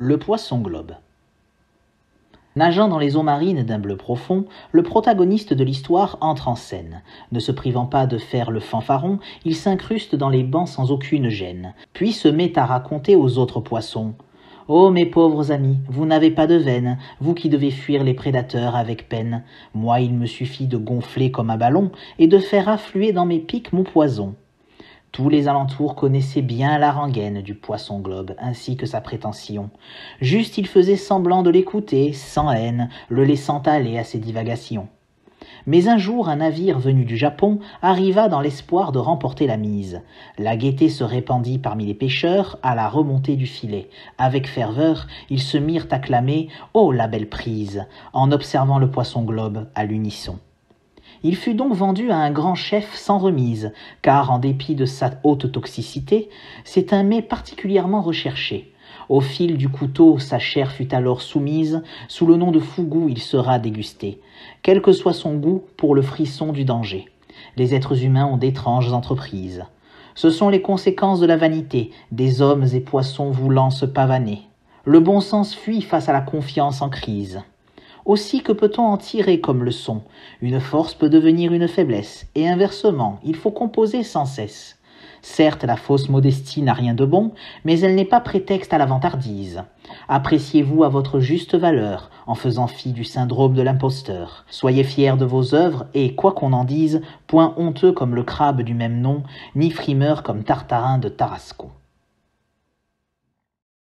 Le poisson globe. Nageant dans les eaux marines d'un bleu profond, le protagoniste de l'histoire entre en scène. Ne se privant pas de faire le fanfaron, il s'incruste dans les bancs sans aucune gêne, puis se met à raconter aux autres poissons. « Oh mes pauvres amis, vous n'avez pas de veine, vous qui devez fuir les prédateurs avec peine. Moi il me suffit de gonfler comme un ballon et de faire affluer dans mes pics mon poison. » Tous les alentours connaissaient bien la rengaine du poisson globe, ainsi que sa prétention. Juste il faisait semblant de l'écouter, sans haine, le laissant aller à ses divagations. Mais un jour, un navire venu du Japon arriva dans l'espoir de remporter la mise. La gaieté se répandit parmi les pêcheurs à la remontée du filet. Avec ferveur, ils se mirent à clamer « Oh, la belle prise !» en observant le poisson globe à l'unisson. Il fut donc vendu à un grand chef sans remise, car en dépit de sa haute toxicité, c'est un mets particulièrement recherché. Au fil du couteau, sa chair fut alors soumise, sous le nom de fougou il sera dégusté, quel que soit son goût pour le frisson du danger. Les êtres humains ont d'étranges entreprises. Ce sont les conséquences de la vanité, des hommes et poissons voulant se pavaner. Le bon sens fuit face à la confiance en crise. Aussi que peut-on en tirer comme leçon? Une force peut devenir une faiblesse, et inversement, il faut composer sans cesse. Certes, la fausse modestie n'a rien de bon, mais elle n'est pas prétexte à la vantardise. Appréciez-vous à votre juste valeur, en faisant fi du syndrome de l'imposteur. Soyez fiers de vos œuvres, et, quoi qu'on en dise, point honteux comme le crabe du même nom, ni frimeur comme Tartarin de Tarascon.